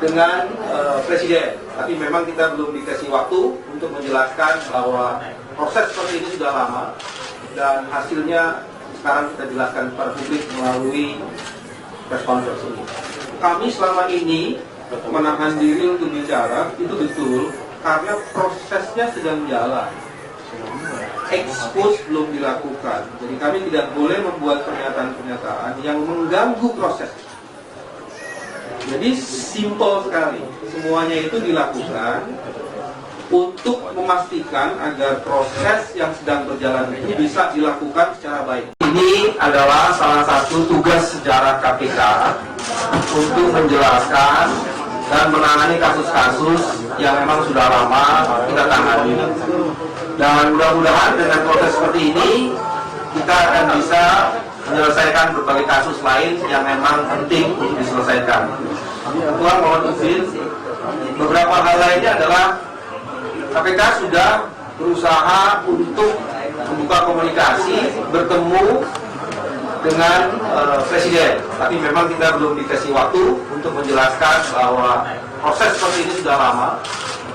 dengan Presiden, tapi memang kita belum dikasih waktu untuk menjelaskan bahwa proses seperti ini sudah lama dan hasilnya sekarang kita jelaskan kepada publik melalui press conference ini. Kami selama ini menahan diri untuk bicara itu betul karena prosesnya sedang jalan. Expose belum dilakukan, jadi kami tidak boleh membuat pernyataan-pernyataan yang mengganggu proses. Jadi simpel sekali, semuanya itu dilakukan untuk memastikan agar proses yang sedang berjalan ini bisa dilakukan secara baik. Ini adalah salah satu tugas sejarah KPK untuk menjelaskan dan menangani kasus-kasus yang memang sudah lama kita tangani. Dan mudah-mudahan dengan proses seperti ini kita akan bisa menyelesaikan berbagai kasus lain yang memang penting untuk diselesaikan. Tuhan mohon izin, beberapa hal lainnya adalah KPK sudah berusaha untuk membuka komunikasi, bertemu dengan Presiden, tapi memang kita belum dikasih waktu untuk menjelaskan bahwa proses seperti ini sudah lama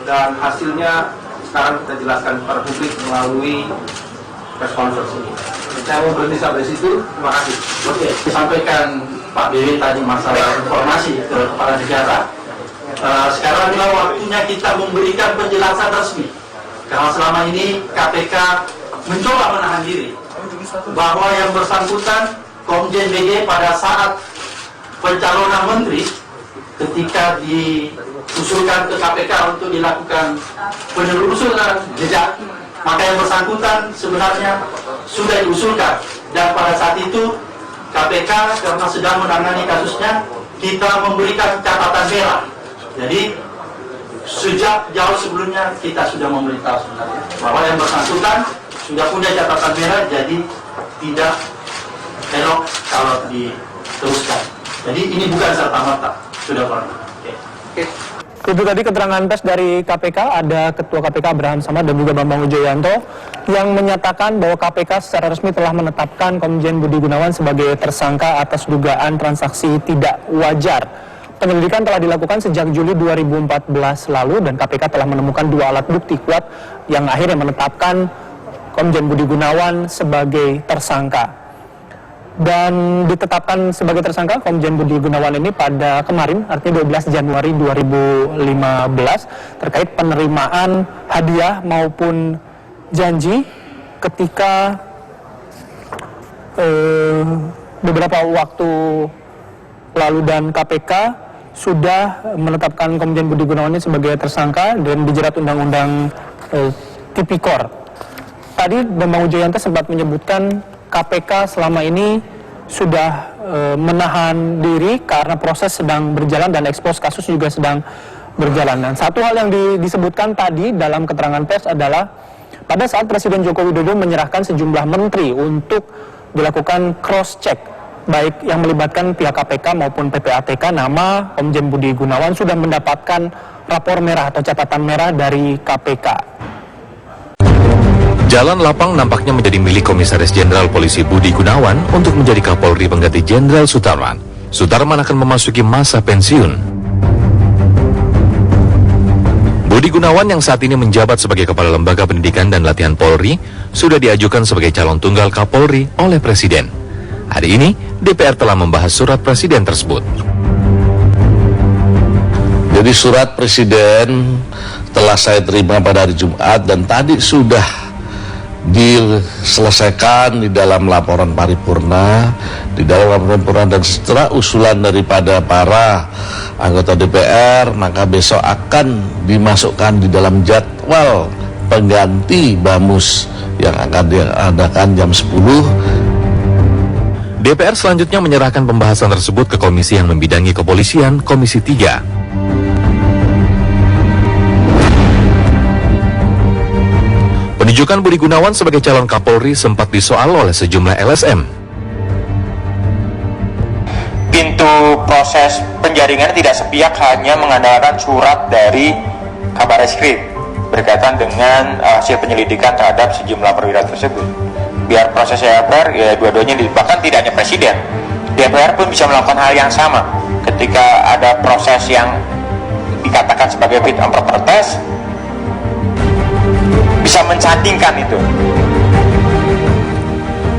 dan hasilnya sekarang kita jelaskan kepada publik melalui press conference ini. Saya mau berhenti sampai situ. Terima kasih. Oke, disampaikan Pak Dewi tadi masalah informasi ke kepala negara. Sekarang adalah waktunya kita memberikan penjelasan resmi. Karena selama ini KPK mencoba menahan diri bahwa yang bersangkutan Komjen BG pada saat pencalonan menteri ketika diusulkan ke KPK untuk dilakukan penelusuran jejak, maka yang bersangkutan sebenarnya sudah diusulkan, dan pada saat itu KPK karena sedang menangani kasusnya, kita memberikan catatan merah. Jadi sejak jauh sebelumnya kita sudah memberitahu sebenarnya bahwa yang bersangkutan sudah punya catatan merah, jadi tidak elok kalau diteruskan. Jadi ini bukan serta-merta, sudah pernah. Itu tadi keterangan pers dari KPK, ada Ketua KPK Abraham Samad dan juga Bambang Wijoyanto yang menyatakan bahwa KPK secara resmi telah menetapkan Komjen Budi Gunawan sebagai tersangka atas dugaan transaksi tidak wajar. Penyelidikan telah dilakukan sejak Juli 2014 lalu dan KPK telah menemukan 2 alat bukti kuat yang akhirnya menetapkan Komjen Budi Gunawan sebagai tersangka. Dan ditetapkan sebagai tersangka Komjen Budi Gunawan ini pada kemarin, artinya 12 Januari 2015, terkait penerimaan hadiah maupun janji ketika beberapa waktu lalu, dan KPK sudah menetapkan Komjen Budi Gunawan ini sebagai tersangka dan dijerat Undang-Undang Tipikor. Tadi Bambang Wijoyanto sempat menyebutkan KPK selama ini sudah menahan diri karena proses sedang berjalan dan ekspos kasus juga sedang berjalan. Dan satu hal yang disebutkan tadi dalam keterangan pers adalah pada saat Presiden Joko Widodo menyerahkan sejumlah menteri untuk dilakukan cross check, baik yang melibatkan pihak KPK maupun PPATK, nama Komjen Budi Gunawan sudah mendapatkan rapor merah atau catatan merah dari KPK. Jalan lapang nampaknya menjadi milik Komisaris Jenderal Polisi Budi Gunawan untuk menjadi Kapolri pengganti Jenderal Sutarman. Sutarman akan memasuki masa pensiun. Budi Gunawan yang saat ini menjabat sebagai Kepala Lembaga Pendidikan dan Latihan Polri sudah diajukan sebagai calon tunggal Kapolri oleh Presiden. Hari ini, DPR telah membahas surat Presiden tersebut. Jadi surat Presiden telah saya terima pada hari Jumat dan tadi sudah diselesaikan di dalam laporan paripurna, dan setelah usulan daripada para anggota DPR, maka besok akan dimasukkan di dalam jadwal pengganti BAMUS yang akan diadakan jam 10. DPR selanjutnya menyerahkan pembahasan tersebut ke komisi yang membidangi kepolisian, Komisi 3. Penunjukan Budi Gunawan sebagai calon Kapolri sempat disoal oleh sejumlah LSM. Pintu proses penjaringan tidak sepihak hanya mengandalkan surat dari Kabar Eskrim berkaitan dengan hasil penyelidikan terhadap sejumlah perwira tersebut. Biar prosesnya fair, ya dua-duanya, bahkan tidak hanya Presiden, DPR pun bisa melakukan hal yang sama ketika ada proses yang dikatakan sebagai fit and proper test bisa mencandingkan itu.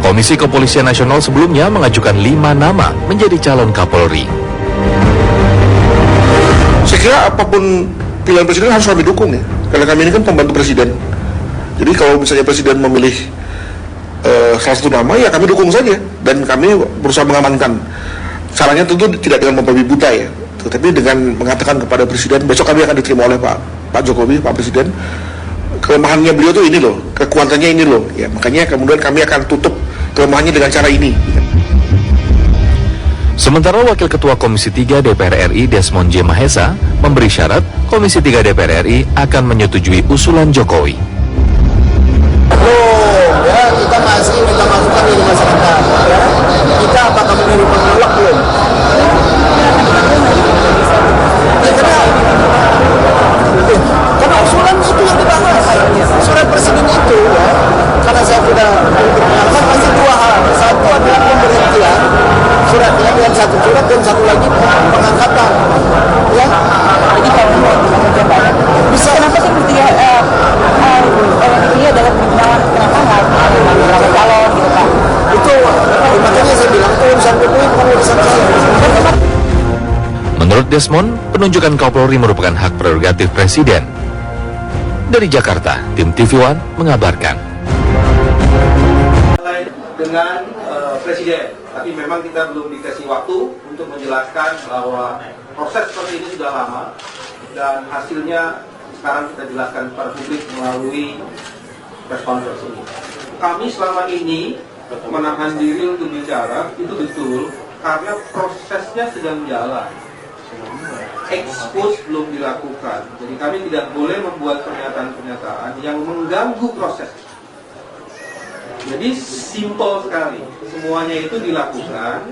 Komisi Kepolisian Nasional sebelumnya mengajukan 5 nama menjadi calon Kapolri. Saya kira apapun pilihan presiden harus kami dukung ya, karena kami ini kan pembantu presiden. Jadi kalau misalnya presiden memilih salah satu nama, ya kami dukung saja, dan kami berusaha mengamankan. Caranya tentu tidak dengan membabi buta ya, tetapi dengan mengatakan kepada presiden, besok kami akan diterima oleh Pak Jokowi, Pak Presiden, kelemahannya beliau tuh ini loh, kekuatannya ini loh, ya makanya kemudian kami akan tutup kelemahannya dengan cara ini. Sementara Wakil Ketua Komisi 3 DPR RI Desmond J. Mahesa memberi syarat Komisi 3 DPR RI akan menyetujui usulan Jokowi. Ya, kita masih minta masukan dari masyarakat. Ya. Kita apakah menerima menolak belum? Karena usulan itu yang dibahas. Surat presiden itu, ya, karena saya sudah berpengalaman masih 2 hal. Satu adalah pemberhentian suratnya, dan satu surat, dan satu lagi pengangkatan. Ya, jadi kalau bisa kenapa sih mesti dia dalam penggunaan kenapa nggak calon gitu Pak? Itu makanya saya bilang itu urusan Jokowi bukan urusan saya. Menurut Desmond, penunjukan Kapolri merupakan hak prerogatif Presiden. Dari Jakarta, tim TV One mengabarkan. Dengan Presiden, tapi memang kita belum dikasih waktu untuk menjelaskan bahwa proses seperti ini sudah lama dan hasilnya sekarang kita jelaskan kepada publik melalui press conference ini. Kami selama ini menahan diri untuk bicara itu betul karena prosesnya sedang jalan. Expose belum dilakukan, jadi kami tidak boleh membuat pernyataan-pernyataan yang mengganggu proses. Jadi simpel sekali, semuanya itu dilakukan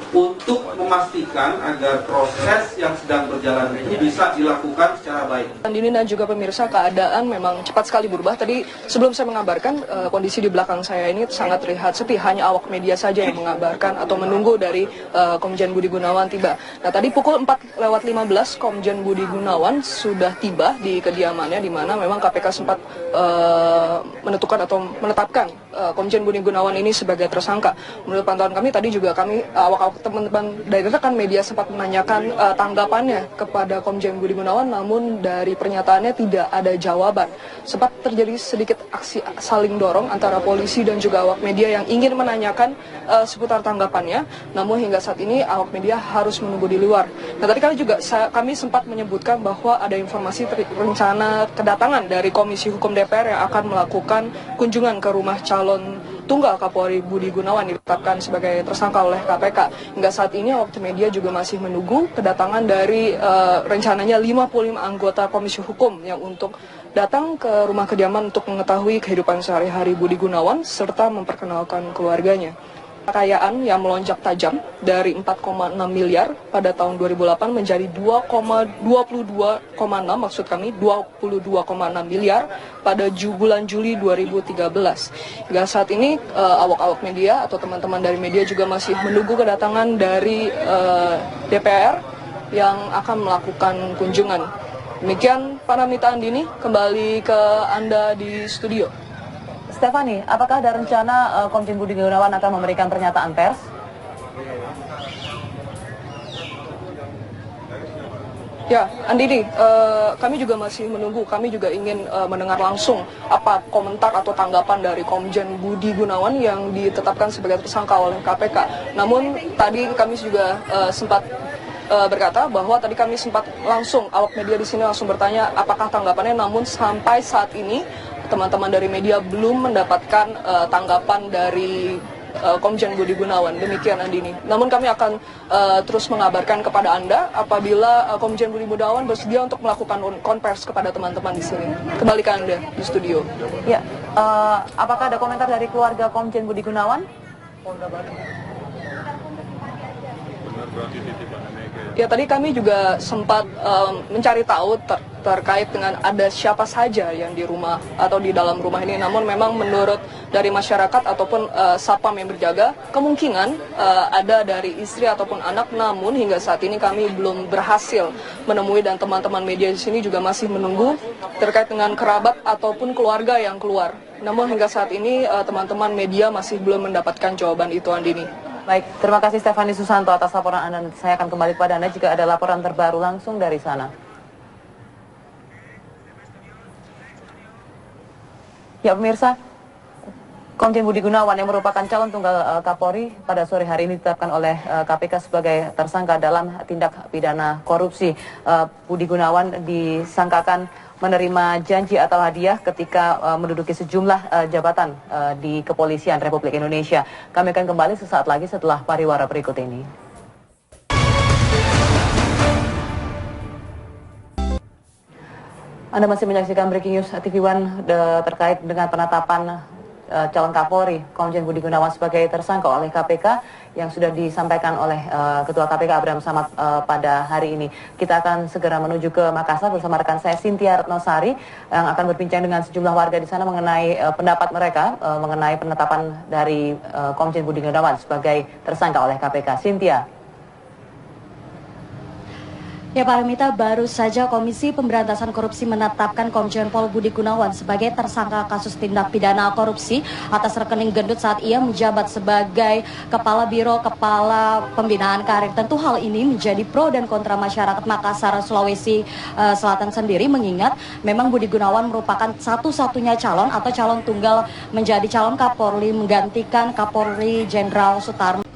untuk memastikan agar proses yang sedang berjalan ini bisa dilakukan secara baik. Andini dan juga pemirsa, keadaan memang cepat sekali berubah. Tadi sebelum saya mengabarkan, kondisi di belakang saya ini sangat terlihat sepi, hanya awak media saja yang mengabarkan atau menunggu dari Komjen Budi Gunawan tiba. Nah tadi pukul 4:15 Komjen Budi Gunawan sudah tiba di kediamannya, di mana memang KPK sempat menentukan atau menetapkan Komjen Budi Gunawan ini sebagai tersangka. Menurut pantauan kami tadi juga kami awak teman-teman dari rekan media sempat menanyakan tanggapannya kepada Komjen Budi Gunawan, namun dari pernyataannya tidak ada jawaban. Sempat terjadi sedikit aksi saling dorong antara polisi dan juga awak media yang ingin menanyakan seputar tanggapannya, namun hingga saat ini awak media harus menunggu di luar. Nah tadi kami sempat menyebutkan bahwa ada informasi rencana kedatangan dari Komisi Hukum DPR yang akan melakukan kunjungan ke rumah calon tunggal Kapolri Budi Gunawan ditetapkan sebagai tersangka oleh KPK. Hingga saat ini awak media juga masih menunggu kedatangan dari rencananya 55 anggota Komisi Hukum yang untuk datang ke rumah kediaman untuk mengetahui kehidupan sehari-hari Budi Gunawan serta memperkenalkan keluarganya. Kekayaan yang melonjak tajam dari 4,6 miliar pada tahun 2008 menjadi 22,6 miliar pada bulan Juli 2013. Hingga saat ini awak-awak media atau teman-teman dari media juga masih menunggu kedatangan dari DPR yang akan melakukan kunjungan. Demikian Paramita Andini, kembali ke Anda di studio. Stefani, apakah ada rencana Komjen Budi Gunawan akan memberikan pernyataan pers? Ya, Andini, kami juga masih menunggu, kami juga ingin mendengar langsung apa komentar atau tanggapan dari Komjen Budi Gunawan yang ditetapkan sebagai tersangka oleh KPK. Namun tadi kami juga sempat berkata bahwa tadi kami sempat langsung, awak media di sini langsung bertanya apakah tanggapannya, namun sampai saat ini teman-teman dari media belum mendapatkan tanggapan dari Komjen Budi Gunawan. Demikian Andini. Namun kami akan terus mengabarkan kepada Anda apabila Komjen Budi Gunawan bersedia untuk melakukan konvers kepada teman-teman di sini. Kembali ke Anda di studio. Ya, apakah ada komentar dari keluarga Komjen Budi Gunawan? Ya, tadi kami juga sempat mencari tahu terkait dengan ada siapa saja yang di rumah atau di dalam rumah ini. Namun memang menurut dari masyarakat ataupun satpam yang berjaga, kemungkinan ada dari istri ataupun anak. Namun hingga saat ini kami belum berhasil menemui, dan teman-teman media di sini juga masih menunggu terkait dengan kerabat ataupun keluarga yang keluar. Namun hingga saat ini teman-teman media masih belum mendapatkan jawaban itu, Andini. Baik, terima kasih Stefani Susanto atas laporan Anda. Saya akan kembali kepada Anda jika ada laporan terbaru langsung dari sana. Ya pemirsa, Komjen Budi Gunawan yang merupakan calon tunggal Kapolri pada sore hari ini ditetapkan oleh KPK sebagai tersangka dalam tindak pidana korupsi. Budi Gunawan disangkakan menerima janji atau hadiah ketika menduduki sejumlah jabatan di Kepolisian Republik Indonesia. Kami akan kembali sesaat lagi setelah pariwara berikut ini. Anda masih menyaksikan Breaking News TV One terkait dengan penetapan calon Kapolri Komjen Budi Gunawan sebagai tersangka oleh KPK yang sudah disampaikan oleh Ketua KPK Abraham Samad pada hari ini. Kita akan segera menuju ke Makassar bersama rekan saya Cynthia Retnosari yang akan berbincang dengan sejumlah warga di sana mengenai pendapat mereka mengenai penetapan dari Komjen Budi Gunawan sebagai tersangka oleh KPK. Cynthia. Ya Pak Remita, baru saja Komisi Pemberantasan Korupsi menetapkan Komjen Pol Budi Gunawan sebagai tersangka kasus tindak pidana korupsi atas rekening gendut saat ia menjabat sebagai Kepala Biro Kepala Pembinaan Karir. Tentu hal ini menjadi pro dan kontra masyarakat Makassar, Sulawesi Selatan sendiri, mengingat memang Budi Gunawan merupakan satu-satunya calon atau calon tunggal menjadi calon Kapolri menggantikan Kapolri Jenderal Sutarno.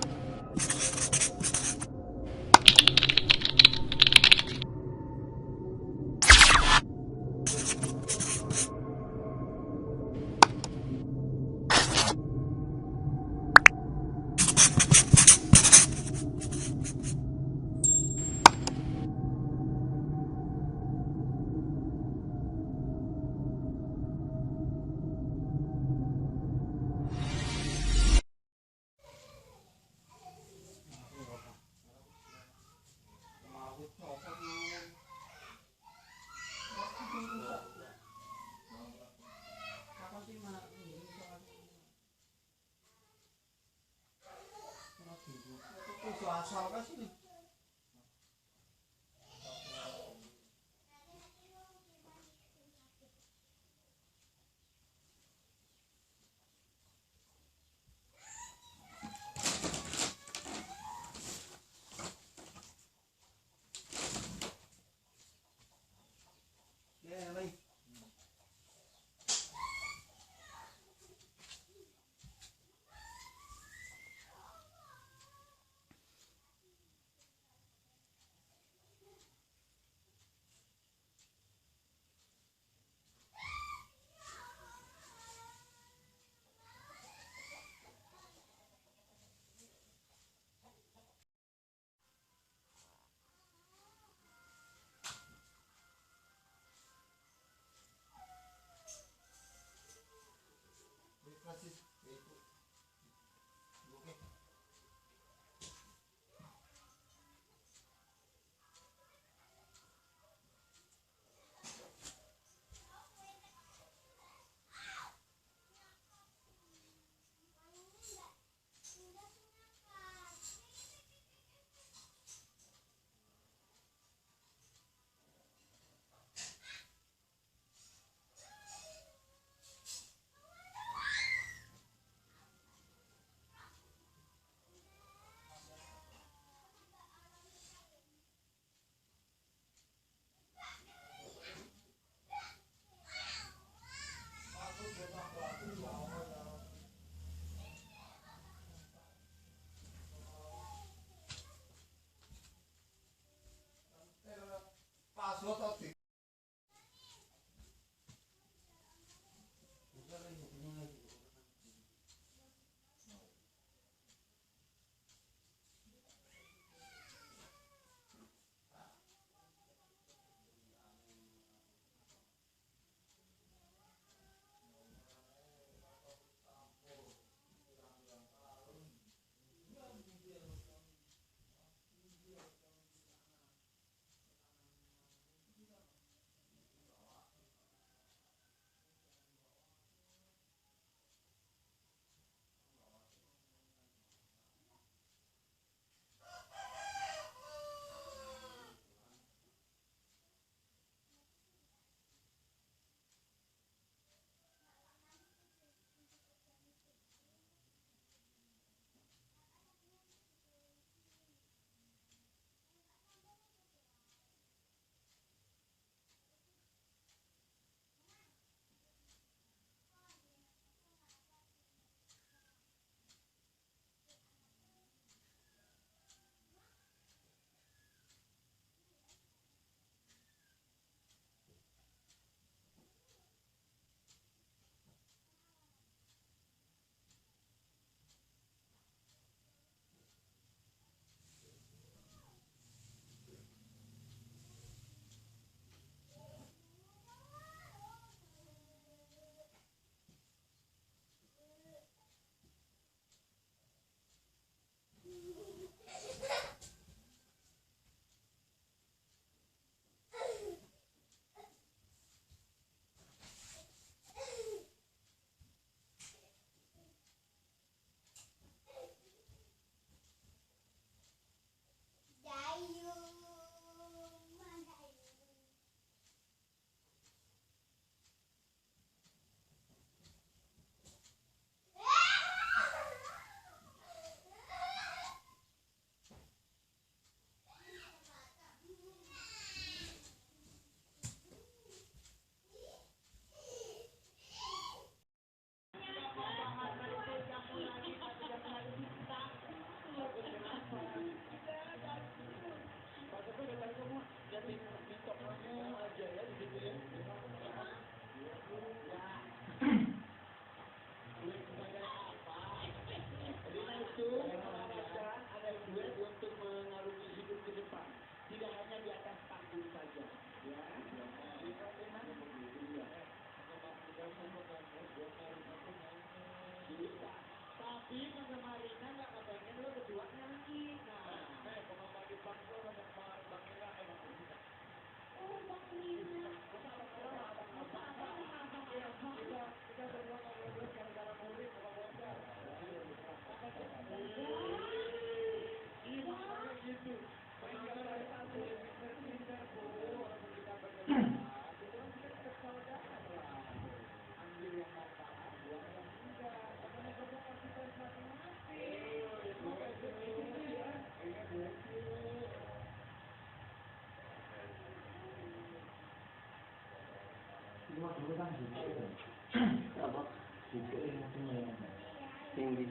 Tinggi.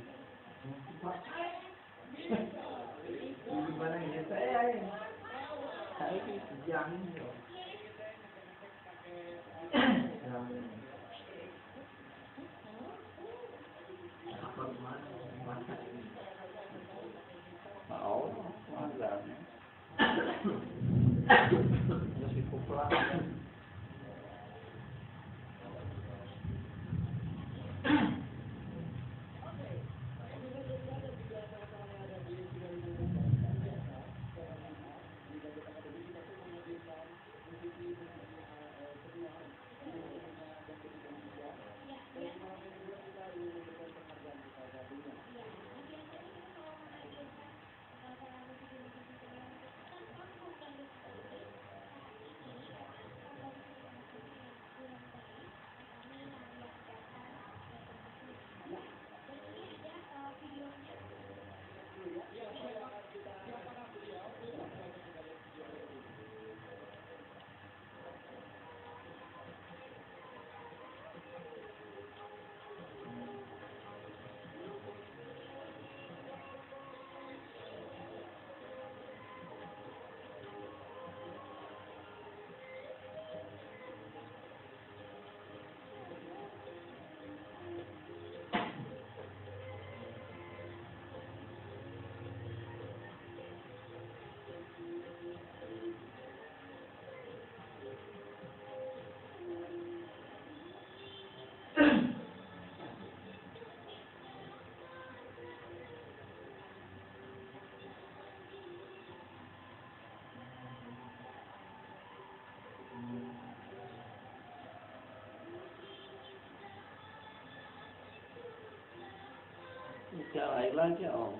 Jalan lagi om.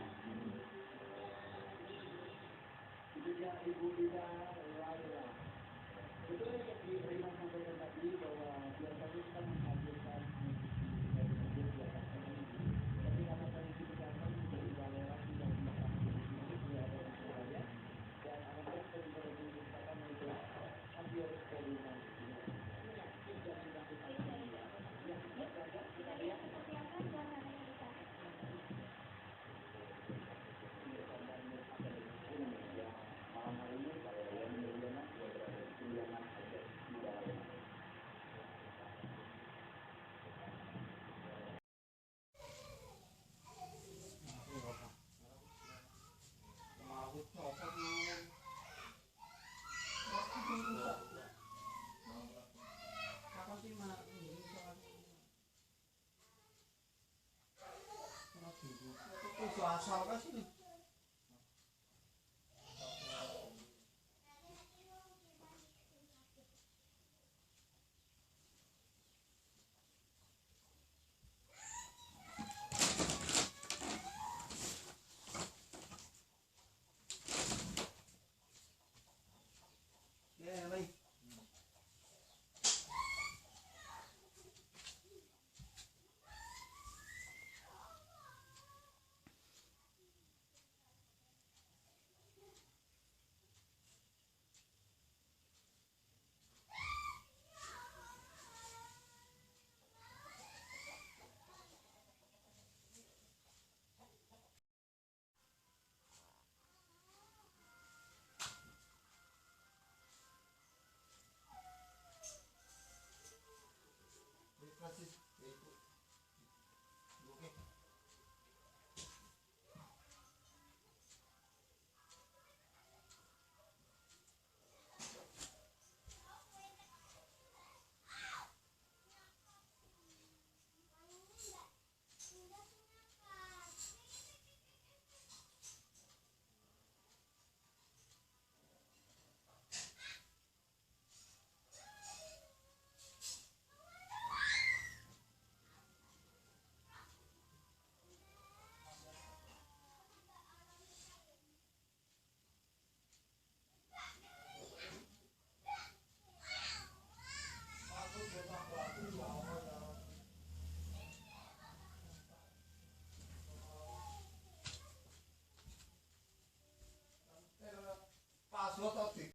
Asal kan sih